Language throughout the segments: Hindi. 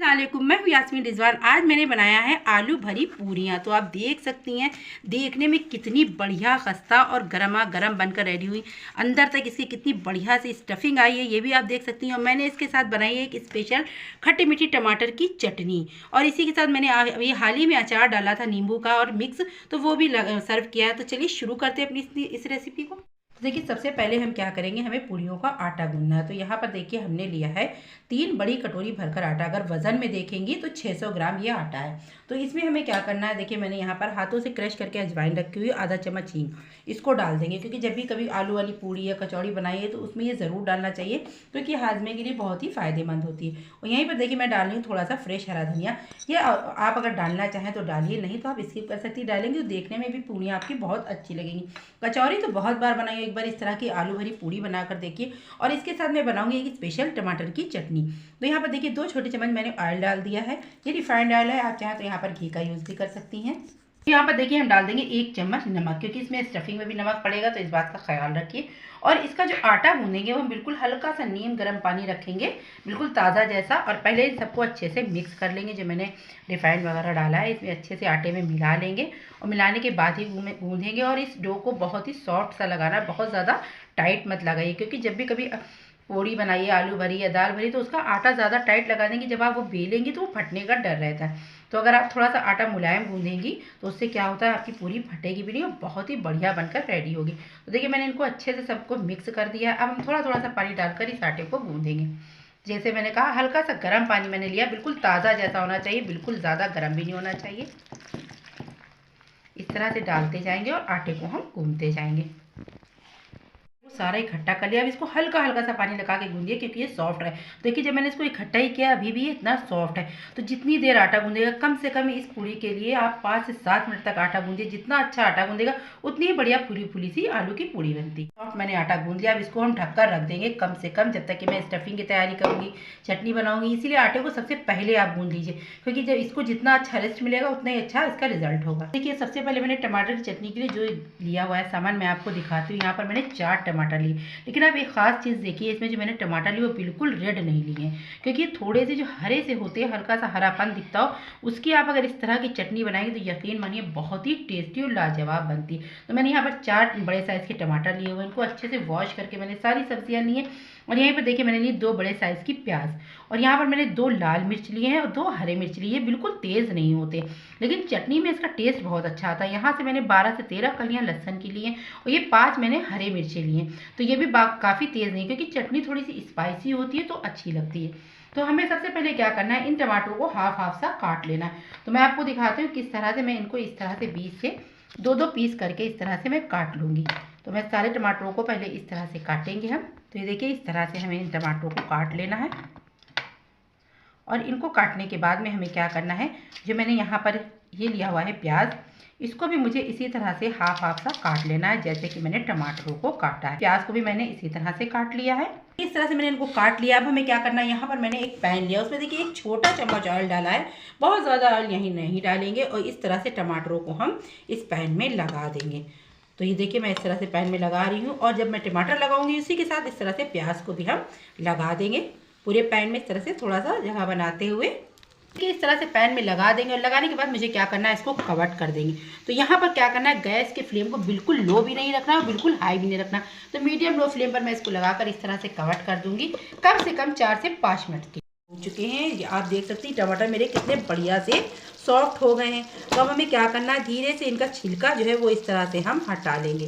अस्सलामुअलैकुम, मैं हूँ यास्मीन रिजवान। आज मैंने बनाया है आलू भरी पूरियाँ। तो आप देख सकती हैं देखने में कितनी बढ़िया खस्ता और गरमा गरम बनकर रेडी हुई। अंदर तक इसकी कितनी बढ़िया से स्टफिंग आई है, ये भी आप देख सकती हैं। और मैंने इसके साथ बनाई है एक स्पेशल खट्टी मीठी टमाटर की चटनी। और इसी के साथ मैंने अभी हाल ही में अचार डाला था नींबू का और मिक्स, तो वो भी सर्व किया है। तो चलिए शुरू करते हैं अपनी इस रेसिपी को। देखिए, सबसे पहले हम क्या करेंगे, हमें पूरियों का आटा गूंदना है। तो यहाँ पर देखिए हमने लिया है 3 बड़ी कटोरी भरकर आटा। अगर वजन में देखेंगी तो 600 ग्राम ये आटा है। तो इसमें हमें क्या करना है, देखिए मैंने यहाँ पर हाथों से क्रश करके अजवाइन रखी हुई, आधा चम्मच हींग, इसको डाल देंगे। क्योंकि जब भी कभी आलू वाली पूड़ी या कचौड़ी बनाइए तो उसमें ये ज़रूर डालना चाहिए, क्योंकि हाजमे के लिए बहुत ही फ़ायदेमंद होती है। और यहीं पर देखिए मैं डाल रही हूँ थोड़ा सा फ्रेश हरा धनिया। ये आप अगर डालना चाहें तो डालिए, नहीं तो आप स्किप कर सकती। डालेंगे तो देखने में भी पूड़ियाँ आपकी बहुत अच्छी लगेंगी। कचौरी तो बहुत बार बनाई, एक बार इस तरह की आलू भरी पूड़ी बनाकर देखिए। और इसके साथ मैं बनाऊंगी एक स्पेशल टमाटर की चटनी। तो यहाँ पर देखिए 2 छोटे चम्मच मैंने ऑयल डाल दिया है। ये रिफाइंड ऑयल है, आप चाहें तो यहाँ पर घी का यूज़ भी कर सकती हैं। यहाँ पर देखिए हम डाल देंगे 1 चम्मच नमक, क्योंकि इसमें स्टफिंग में भी नमक पड़ेगा, तो इस बात का ख्याल रखिए। और इसका जो आटा गूंदेंगे वो हम बिल्कुल हल्का सा नीम गर्म पानी रखेंगे, बिल्कुल ताज़ा जैसा। और पहले इन सबको अच्छे से मिक्स कर लेंगे। जो मैंने रिफाइंड वगैरह डाला है इसमें अच्छे से आटे में मिला लेंगे। और मिलाने के बाद ही गूंदेंगे। और इस डो को बहुत ही सॉफ्ट सा लगाना है, बहुत ज़्यादा टाइट मत लगाइए। क्योंकि जब भी कभी पूड़ी बनाइए आलू भरी या दाल भरी, तो उसका आटा ज़्यादा टाइट लगा देंगे, जब आप वो बेलेंगी तो वो फटने का डर रहता है। तो अगर आप थोड़ा सा आटा मुलायम गूंदेंगी तो उससे क्या होता है, आपकी पूरी फटेगी भी नहीं और बहुत ही बढ़िया बनकर रेडी होगी। तो देखिए मैंने इनको अच्छे से सबको मिक्स कर दिया है। अब हम थोड़ा थोड़ा सा पानी डालकर इस आटे को गूंदेंगे। जैसे मैंने कहा, हल्का सा गर्म पानी मैंने लिया, बिल्कुल ताज़ा जैसा होना चाहिए, बिल्कुल ज़्यादा गर्म भी नहीं होना चाहिए। इस तरह से डालते जाएंगे और आटे को हम गूंदते जाएंगे। सारा इकट्ठा कर लिया। अब इसको हल्का हल्का सा पानी लगा के गूंदिए, क्योंकि ये सॉफ्ट है। देखिए जब मैंने इसको इकट्ठा ही किया अभी भी ये इतना सॉफ्ट है। तो जितनी देर आटा गूंदेगा, कम से कम इस पूड़ी के लिए आप 5 से 7 मिनट तक आटा गूंदिए। जितना अच्छा आटा गूंदेगा उतनी ही बढ़िया फूली फूली सी आलू की पूड़ी बनती है। सॉफ्ट मैंने आटा गूंद लिया। अब इसको हम ढककर रख देंगे कम से कम, जब तक कि मैं स्टफिंग की तैयारी करूँगी, चटनी बनाऊँगी। इसीलिए आटे को सबसे पहले आप गूंद लीजिए, क्योंकि जब इसको जितना अच्छा रेस्ट मिलेगा उतना ही अच्छा इसका रिजल्ट होगा। देखिए सबसे पहले मैंने टमाटर की चटनी के लिए जो लिया हुआ है सामान मैं आपको दिखाती हूँ। यहाँ पर मैंने 4 टमाटर लिए। लेकिन आप एक ख़ास चीज़ देखिए, इसमें जो मैंने टमाटर लिए वो बिल्कुल रेड नहीं लिए हैं, क्योंकि थोड़े से जो हरे से होते हैं, हल्का सा हरापन दिखता हो, उसकी आप अगर इस तरह की चटनी बनाएंगे तो यकीन मानिए बहुत ही टेस्टी और लाजवाब बनती है। तो मैंने यहाँ पर 4 बड़े साइज़ के टमाटर लिए हुए हैं। इनको अच्छे से वॉश करके मैंने सारी सब्जियाँ ली हैं। और यहीं पर देखिए मैंने ली 2 बड़े साइज़ की प्याज। और यहाँ पर मैंने 2 लाल मिर्च लिए हैं और 2 हरे मिर्च लिए। बिल्कुल तेज़ नहीं होते, लेकिन चटनी में इसका टेस्ट बहुत अच्छा आता है। यहाँ से मैंने 12 से 13 कलियाँ लहसुन की ली हैं। और ये 5 मैंने हरे मिर्चे लिए हैं। तो ये भी काफ़ी तेज़ नहीं, क्योंकि चटनी थोड़ी सी स्पाइसी होती है तो अच्छी लगती है। तो हमें सबसे पहले क्या करना है, इन टमाटरों को हाफ हाफ सा काट लेना है। तो मैं आपको दिखाती हूँ किस तरह से मैं इनको इस तरह से बीच से 2-2 पीस करके इस तरह से मैं काट लूँगी। तो मैं सारे टमाटरों को पहले इस तरह से काटेंगे हम। तो ये देखिए इस तरह से हमें इन टमाटरों को काट लेना है। और इनको काटने के बाद में हमें क्या करना है, जो मैंने यहाँ पर ये लिया हुआ है प्याज, इसको भी मुझे इसी तरह से हाफ हाफ सा काट लेना है, जैसे कि मैंने टमाटरों को काटा है। प्याज को भी मैंने इसी तरह से काट लिया है। इस तरह से मैंने इनको काट लिया। अब हमें क्या करना है, यहाँ पर मैंने एक पैन लिया, उसमें देखिए 1 छोटा चम्मच ऑयल डाला है। बहुत ज़्यादा ऑयल यहीं नहीं डालेंगे। और इस तरह से टमाटरों को हम इस पैन में लगा देंगे। तो ये देखिए मैं इस तरह से पैन में लगा रही हूँ। और जब मैं टमाटर लगाऊंगी उसी के साथ इस तरह से प्याज को भी हम लगा देंगे पूरे पैन में, इस तरह से थोड़ा सा जगह बनाते हुए कि इस तरह से पैन में लगा देंगे। और लगाने के बाद मुझे क्या करना है, इसको कवर कर देंगे। तो यहाँ पर क्या करना है, गैस के फ्लेम को बिल्कुल लो भी नहीं रखना और बिल्कुल हाई भी नहीं रखना। तो मीडियम लो फ्लेम पर मैं इसको लगाकर इस तरह से कवर कर दूंगी। कम से कम 4 से 5 मिनट के हो चुके हैं। आप देख सकते हैं टमाटर मेरे कितने बढ़िया से सॉफ्ट हो गए हैं। तो अब हमें क्या करना है, धीरे से इनका छिलका जो है वो इस तरह से हम हटा लेंगे।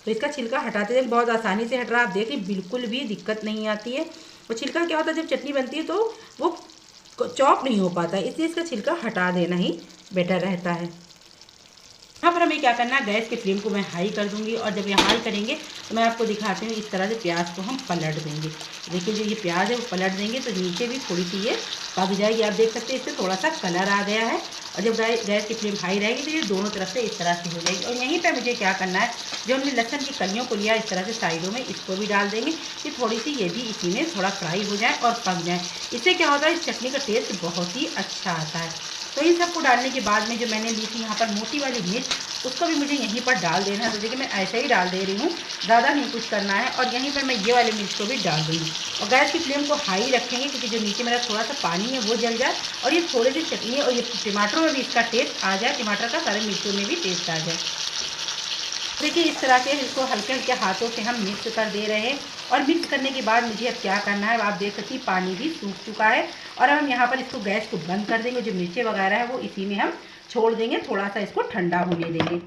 तो इसका छिलका हटाते हैं, बहुत आसानी से हट रहा है। आप देखिए बिल्कुल भी दिक्कत नहीं आती है। और छिलका क्या होता है, जब चटनी बनती है तो वो चॉप नहीं हो पाता है, इसलिए इसका छिलका हटा देना ही बेटर रहता है। यहाँ पर हमें क्या करना है, गैस के फ्लेम को मैं हाई कर दूंगी। और जब ये हाई करेंगे तो मैं आपको दिखाती हूँ, इस तरह से प्याज को हम पलट देंगे। देखिए जो ये प्याज है वो पलट देंगे तो नीचे भी थोड़ी सी ये पक जाएगी। आप देख सकते हैं इससे थोड़ा सा कलर आ गया है। और जब गैस की फ्लेम हाई रहेगी तो ये दोनों तरफ से इस तरह से हो जाएगी। और यहीं पर मुझे क्या करना है, जो हमने लहसुन की कलियों को लिया इस तरह से साइडों में, इसको भी डाल देंगे कि थोड़ी सी ये भी इसी में थोड़ा फ्राई हो जाए और पक जाए। इससे क्या होता है, इस चटनी का टेस्ट बहुत ही अच्छा आता है। तो इन सबको डालने के बाद में जो मैंने ली थी यहाँ पर मोटी वाली मिर्च, उसको भी मुझे यहीं पर डाल देना है। तो देखिए मैं ऐसे ही डाल दे रही हूँ, ज़्यादा नहीं कुछ करना है। और यहीं पर मैं ये वाले मिर्च को भी डाल दूँगी और गैस की फ्लेम को हाई रखेंगे, क्योंकि जो नीचे मेरा थोड़ा सा पानी है वो जल जाए और ये थोड़ी सी चटनी और ये टमाटरों में भी इसका टेस्ट आ जाए, टमाटर का सारे मिर्चों में भी टेस्ट आ जाए। देखिए इस तरह से इसको हल्के हल्के हाथों से हम मिक्स कर दे रहे हैं। और मिक्स करने के बाद मुझे अब क्या करना है, आप देख सकती हैं पानी भी सूख चुका है। और अब हम यहाँ पर इसको गैस को बंद कर देंगे, जो मिर्चें वगैरह है वो इसी में हम छोड़ देंगे, थोड़ा सा इसको ठंडा होने देंगे।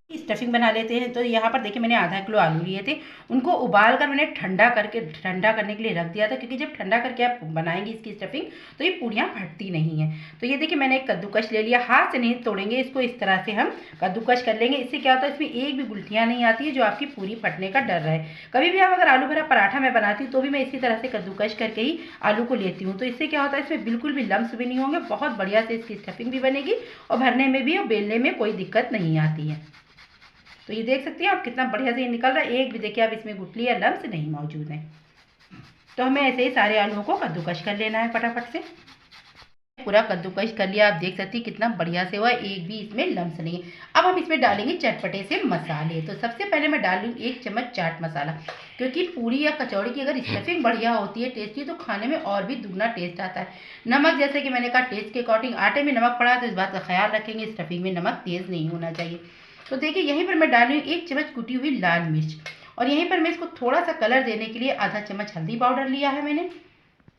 स्टफिंग बना लेते हैं। तो यहाँ पर देखिए मैंने आधा किलो आलू लिए थे, उनको उबाल कर मैंने ठंडा करने के लिए रख दिया था, क्योंकि जब ठंडा करके आप बनाएंगे इसकी स्टफिंग तो ये पूरियाँ फटती नहीं है। तो ये देखिए मैंने एक कद्दूकश ले लिया, हाथ से नहीं तोड़ेंगे इसको, इस तरह से हम कद्दूकश कर लेंगे। इससे क्या होता है, इसमें एक भी गुठलियाँ नहीं आती है जो आपकी पूरी फटने का डर रहे। कभी भी आप अगर आलू भरा पराठा मैं बनाती हूँ तो भी मैं इसी तरह से कद्दूकश करके ही आलू को लेती हूँ। तो इससे क्या होता है, इसमें बिल्कुल भी लम्स भी नहीं होंगे, बहुत बढ़िया से इसकी स्टफिंग भी बनेगी और भरने में भी और बेलने में कोई दिक्कत नहीं आती है। तो ये देख सकती हैं आप कितना बढ़िया से ये निकल रहा है, एक भी देखिए आप इसमें गुठली या लम्स नहीं मौजूद है। तो हमें ऐसे ही सारे आलूओं को कद्दूकश कर लेना है फटाफट से। पूरा कद्दूकश कर लिया, आप देख सकती हैं कितना बढ़िया से हुआ, एक भी इसमें लम्स नहीं है। अब हम इसमें डालेंगे चटपटे से मसाले। तो सबसे पहले मैं डाल लूँगी 1 चम्मच चाट मसाला, क्योंकि पूरी या कचौड़ी की अगर स्टफिंग बढ़िया होती है टेस्टी, तो खाने में और भी दुगना टेस्ट आता है। नमक जैसे कि मैंने कहा टेस्ट के अकॉर्डिंग, आटे में नमक पड़ा है तो इस बात का ख्याल रखेंगे, स्टफिंग में नमक तेज़ नहीं होना चाहिए। तो देखिए यहीं पर मैं डाल रही हूँ 1 चम्मच कुटी हुई लाल मिर्च, और यहीं पर मैं इसको थोड़ा सा कलर देने के लिए आधा चम्मच हल्दी पाउडर लिया है मैंने,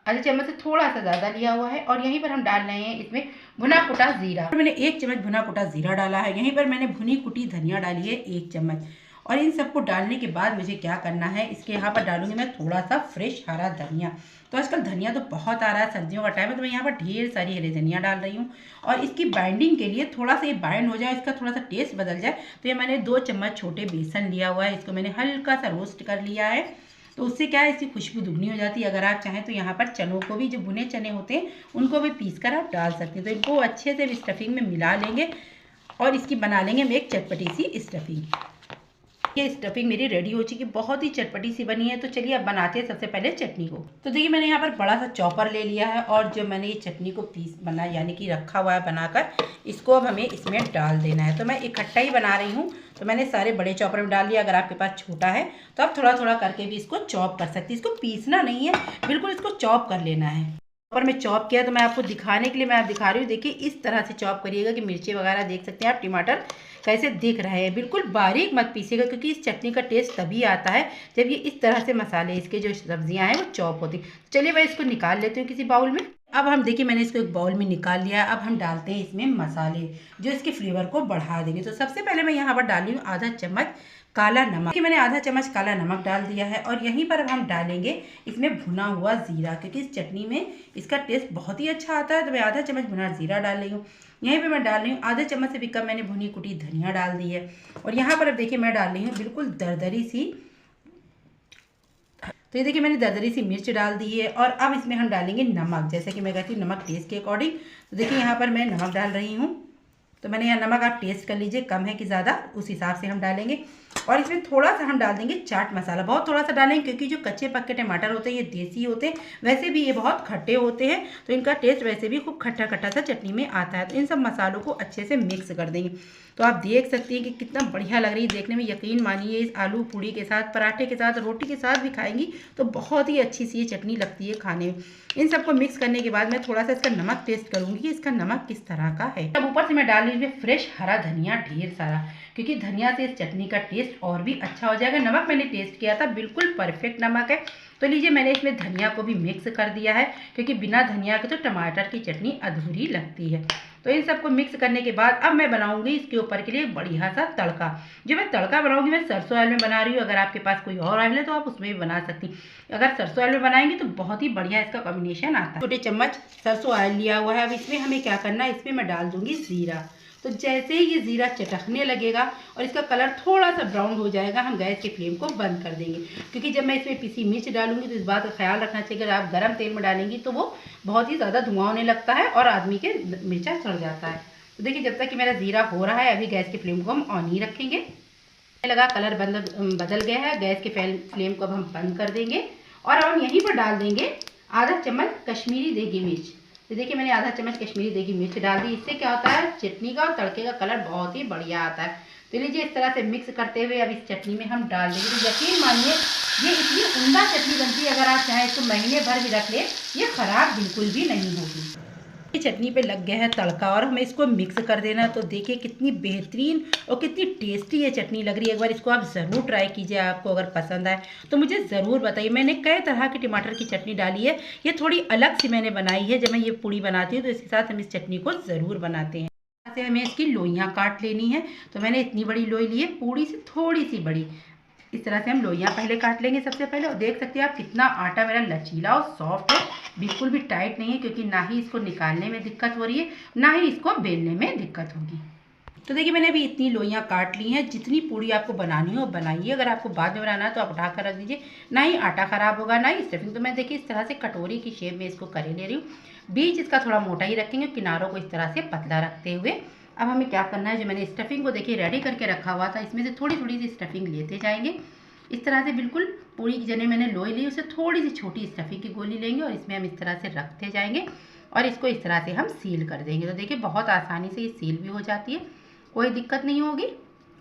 आधे चम्मच से थोड़ा सा ज़्यादा लिया हुआ है। और यहीं पर हम डाल रहे हैं इसमें भुना कुटा जीरा, मैंने 1 चम्मच भुना कुटा जीरा डाला है। यहीं पर मैंने भुनी कुटी धनिया डाली है 1 चम्मच। और इन सबको डालने के बाद मुझे क्या करना है, इसके यहाँ पर डालूंगी मैं थोड़ा सा फ्रेश हरा धनिया। तो आजकल धनिया तो बहुत आ रहा है, सर्दियों का टाइम है, तो मैं यहाँ पर ढेर सारी हरी धनिया डाल रही हूँ। और इसकी बाइंडिंग के लिए थोड़ा सा ये बाइंड हो जाए, इसका थोड़ा सा टेस्ट बदल जाए, तो ये मैंने 2 चम्मच छोटे बेसन लिया हुआ है, इसको मैंने हल्का सा रोस्ट कर लिया है। तो उससे क्या है, इसकी खुशबू दुगनी हो जाती है। अगर आप चाहें तो यहाँ पर चनों को भी, जो भुने चने होते हैं उनको भी पीस कर आप डाल सकते हैं। तो इनको अच्छे से स्टफिंग में मिला लेंगे और इसकी बना लेंगे हम एक चटपटी सी स्टफिंग। ये स्टफिंग मेरी रेडी हो चुकी है, बहुत ही चटपटी सी बनी है। तो चलिए अब बनाते हैं सबसे पहले चटनी को। तो देखिए मैंने यहाँ पर बड़ा सा चॉपर ले लिया है, और जो मैंने ये चटनी को पीस बना यानी कि रखा हुआ है बनाकर, इसको अब हमें इसमें डाल देना है। तो मैं इकट्ठा ही बना रही हूँ, तो मैंने सारे बड़े चॉपर में डाल लिया। अगर आपके पास छोटा है तो आप थोड़ा थोड़ा करके भी इसको चॉप कर सकती हैं। इसको पीसना नहीं है, बिल्कुल इसको चॉप कर लेना है। पर मैं चॉप किया तो मैं आपको दिखाने के लिए मैं आप दिखा रही हूँ। देखिए इस तरह से चॉप करिएगा कि मिर्ची वगैरह देख सकते हैं आप, टमाटर कैसे दिख रहे हैं, बिल्कुल बारीक मत पीसिएगा, क्योंकि इस चटनी का टेस्ट तभी आता है जब ये इस तरह से मसाले, इसके जो सब्जियां हैं वो चॉप होती। चलिए मैं इसको निकाल लेती हूँ किसी बाउल में। अब हम देखिए मैंने इसको एक बाउल में निकाल लिया। अब हम डालते हैं इसमें मसाले जो इसके फ्लेवर को बढ़ा देंगे। तो सबसे पहले मैं यहाँ पर डाली हूँ आधा चम्मच काला नमक, कि मैंने आधा चम्मच काला नमक डाल दिया है। और यहीं पर अब हम डालेंगे इसमें भुना हुआ जीरा, क्योंकि इस चटनी में इसका टेस्ट बहुत ही अच्छा आता है। तो मैं आधा चम्मच भुना जीरा डाल रही हूँ। यहीं पे मैं डाल रही हूँ आधे चम्मच से भी कम मैंने भुनी कुटी धनिया डाल दी है। और यहाँ पर अब देखिए मैं डाल रही हूँ बिल्कुल दरदरी सी, तो ये देखिए मैंने दरदरी सी मिर्च डाल दी है। और अब इसमें हम डालेंगे नमक, जैसे कि मैं कहती हूँ नमक टेस्ट के अकॉर्डिंग। तो देखिए यहाँ पर मैं नमक डाल रही हूँ। तो मैंने यहाँ नमक आप टेस्ट कर लीजिए, कम है कि ज़्यादा, उस हिसाब से हम डालेंगे। और इसमें थोड़ा सा हम डाल देंगे चाट मसाला, बहुत थोड़ा सा डालेंगे, क्योंकि जो कच्चे पक्के टमाटर होते हैं ये देसी होते हैं, वैसे भी ये बहुत खट्टे होते हैं, तो इनका टेस्ट वैसे भी खूब खट्टा खट्टा सा चटनी में आता है। तो इन सब मसालों को अच्छे से मिक्स कर देंगे। तो आप देख सकती हैं कि कितना बढ़िया लग रही है देखने में। यकीन मानिए इस आलू पूड़ी के साथ, पराठे के साथ, रोटी के साथ भी खाएंगी तो बहुत ही अच्छी सी ये चटनी लगती है खाने में। इन सबको मिक्स करने के बाद मैं थोड़ा सा इसका नमक टेस्ट करूँगी कि इसका नमक किस तरह का है। अब ऊपर से मैं डाल लीजिए फ्रेश हरा धनिया ढेर सारा, क्योंकि धनिया से इस चटनी का टेस्ट और भी अच्छा हो जाएगा। नमक मैंने टेस्ट किया था, बिल्कुल परफेक्ट नमक है। तो लीजिए मैंने इसमें धनिया को भी मिक्स कर दिया है, क्योंकि बिना धनिया के तो टमाटर की चटनी अधूरी लगती है। तो इन सबको मिक्स करने के बाद अब मैं बनाऊंगी इसके ऊपर के लिए बढ़िया सा तड़का। जो मैं तड़का बनाऊंगी मैं सरसों ऑयल में बना रही हूँ। अगर आपके पास कोई और ऑयल है तो आप उसमें भी बना सकती। अगर सरसों ऑयल में बनाएंगे तो बहुत ही बढ़िया इसका कॉम्बिनेशन आता है। छोटे चम्मच सरसों ऑयल लिया हुआ है। अब इसमें हमें क्या करना है, इसमें मैं डाल दूंगी जीरा। तो जैसे ही ये जीरा चटकने लगेगा और इसका कलर थोड़ा सा ब्राउन हो जाएगा, हम गैस की फ्लेम को बंद कर देंगे, क्योंकि जब मैं इसमें पिसी मिर्च डालूंगी तो इस बात का ख्याल रखना चाहिए, अगर आप गर्म तेल में डालेंगी तो वो बहुत ही ज़्यादा धुआं होने लगता है और आदमी के मिर्चा चढ़ जाता है। तो देखिए जब तक कि मेरा जीरा हो रहा है, अभी गैस की फ्लेम को हम ऑन ही रखेंगे। लगा कलर बदल गया है, गैस के फ्लेम को अब हम बंद कर देंगे। और अब हम यहीं पर डाल देंगे आधा चम्मच कश्मीरी देगी मिर्च। तो देखिए मैंने आधा चम्मच कश्मीरी देगी मिर्च डाल दी। इससे क्या होता है, चटनी का और तड़के का कलर बहुत ही बढ़िया आता है। तो लीजिए इस तरह से मिक्स करते हुए अब इस चटनी में हम डाल देंगे। तो यकीन मानिए ये इतनी उम्दा चटनी बनती है, अगर आप चाहें इसको महीने भर भी रख लें ये ख़राब बिल्कुल भी नहीं होगी। चटनी पे लग गया है तड़का और हमें इसको मिक्स कर देना। तो देखिए कितनी बेहतरीन और कितनी टेस्टी ये चटनी लग रही है। एक बार इसको आप ज़रूर ट्राई कीजिए, आपको अगर पसंद आए तो मुझे ज़रूर बताइए। मैंने कई तरह की टमाटर की चटनी डाली है, ये थोड़ी अलग सी मैंने बनाई है। जब मैं ये पूड़ी बनाती हूँ तो इसके साथ हम इस चटनी को ज़रूर बनाते हैं। हमें इसकी लोइयाँ काट लेनी है। तो मैंने इतनी बड़ी लोई ली है, पूड़ी से थोड़ी सी बड़ी। इस तरह से हम लोइयाँ पहले काट लेंगे सबसे पहले। और देख सकते हैं आप कितना आटा मेरा लचीला और सॉफ्ट है, बिल्कुल भी टाइट नहीं है, क्योंकि ना ही इसको निकालने में दिक्कत हो रही है ना ही इसको बेलने में दिक्कत होगी। तो देखिए मैंने अभी इतनी लोइयाँ काट ली हैं। जितनी पूड़ी आपको बनानी हो बनाइए, अगर आपको बाद में बनाना है तो आप उठा कर रख दीजिए, ना ही आटा ख़राब होगा ना ही स्टफिंग। तो मैं देखिए इस तरह से कटोरी की शेप में इसको करे ले रही हूँ। बीच इसका थोड़ा मोटा ही रखेंगे, किनारों को इस तरह से पतला रखते हुए। अब हमें क्या करना है, जो मैंने स्टफिंग को देखिए रेडी करके रखा हुआ था, इसमें से थोड़ी थोड़ी सी स्टफिंग लेते जाएंगे। इस तरह से बिल्कुल पूरी की जगह मैंने लोई ली, उससे थोड़ी सी छोटी स्टफिंग की गोली लेंगे और इसमें हम इस तरह से रखते जाएंगे और इसको इस तरह से हम सील कर देंगे। तो देखिए बहुत आसानी से ये सील भी हो जाती है, कोई दिक्कत नहीं होगी।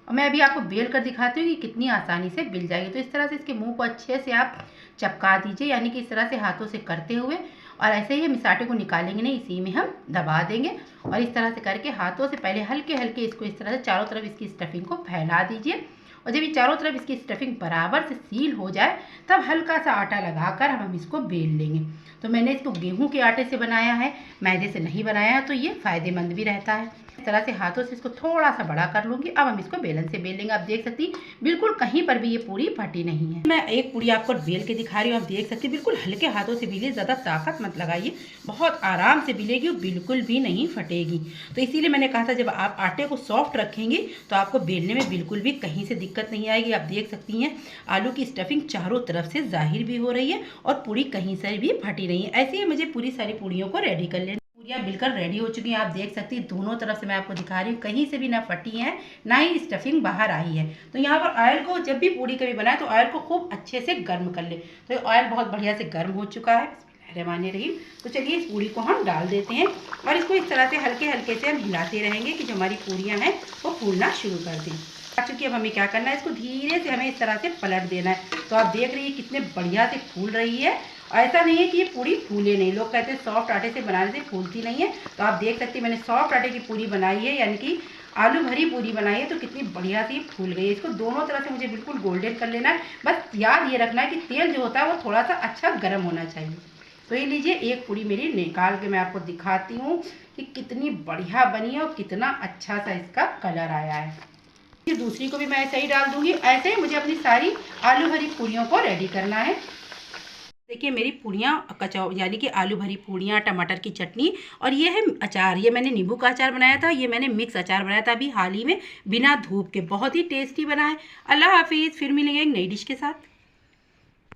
और मैं अभी आपको बेल कर दिखाती हूँ कि कितनी आसानी से बिल जाएगी। तो इस तरह से इसके मुंह को अच्छे से आप चपका दीजिए, यानी कि इस तरह से हाथों से करते हुए, और ऐसे ही हम इस आटे को निकालेंगे नहीं, इसी में हम दबा देंगे। और इस तरह से करके हाथों से पहले हल्के हल्के इसको इस तरह से चारों तरफ इसकी स्टफिंग को फैला दीजिए। और जब ये चारों तरफ इसकी स्टफिंग बराबर से सील हो जाए तब हल्का सा आटा लगाकर हम इसको बेल लेंगे। तो मैंने इसको गेहूं के आटे से बनाया है, मैदे से नहीं बनाया, तो ये फ़ायदेमंद भी रहता है। इस तरह से हाथों से इसको थोड़ा सा बड़ा कर लूँगी। अब हम इसको बेलन से बेल लेंगे। आप देख सकती बिल्कुल कहीं पर भी ये पूरी फटी नहीं है। मैं एक पूरी आपको बेल के दिखा रही हूँ, आप देख सकती बिल्कुल हल्के हाथों से बेलिए, ज़्यादा ताकत मत लगाइए, बहुत आराम से बेलेगी और बिल्कुल भी नहीं फटेगी। तो इसीलिए मैंने कहा था जब आप आटे को सॉफ्ट रखेंगे तो आपको बेलने में बिल्कुल भी कहीं से दिक्कत नहीं आएगी। आप देख सकती हैं आलू की स्टफिंग चारों तरफ से जाहिर भी हो रही है और पूरी कहीं से भी फटी नहीं है। ऐसे ही मुझे पूरी सारी पूड़ियों को रेडी कर लेना। पूरियाँ बिल्कुल रेडी हो चुकी हैं, आप देख सकती हैं दोनों तरफ से मैं आपको दिखा रही हूँ, कहीं से भी ना फटी है ना ही स्टफिंग बाहर आई है। तो यहाँ पर ऑयल को जब भी पूड़ी कभी बनाए तो ऑयल को खूब अच्छे से गर्म कर ले। तो ऑयल बहुत बढ़िया से गर्म हो चुका है, रहमानी रही। तो चलिए इस पूड़ी को हम डाल देते हैं और इसको इस तरह से हल्के हल्के से हम हिलाते रहेंगे कि जो हमारी पूड़ियाँ हैं वो फूलना शुरू कर दें। चूँकि अब हमें क्या करना है, इसको धीरे से हमें इस तरह से पलट देना है। तो आप देख रही है कितने बढ़िया से फूल रही है। ऐसा नहीं है कि ये पूड़ी फूले नहीं, लोग कहते हैं सॉफ्ट आटे से बनाने से फूलती नहीं है। तो आप देख सकते हैं मैंने सॉफ्ट आटे की पूड़ी बनाई है, यानी कि आलू भरी पूरी बनाई है, तो कितनी बढ़िया सी फूल गई है। इसको दोनों तरफ से मुझे बिल्कुल गोल्डन कर लेना है। बस याद ये रखना है कि तेल जो होता है वो थोड़ा सा अच्छा गर्म होना चाहिए। तो ये लीजिए एक पूड़ी मेरी निकाल के मैं आपको दिखाती हूँ कि कितनी बढ़िया बनी है और कितना अच्छा सा इसका कलर आया है। ये दूसरी को भी मैं ऐसे ही डाल दूंगी। ऐसे ही मुझे अपनी सारी आलू भरी पूड़ियों को रेडी करना है। देखिए मेरी पूड़ियाँ कचौ यानी कि आलू भरी पूड़ियाँ, टमाटर की चटनी और ये है अचार। ये मैंने नींबू का अचार बनाया था, ये मैंने मिक्स अचार बनाया था अभी हाल ही में बिना धूप के, बहुत ही टेस्टी बना है। अल्लाह हाफिज़, फिर मिलेंगे एक नई डिश के साथ।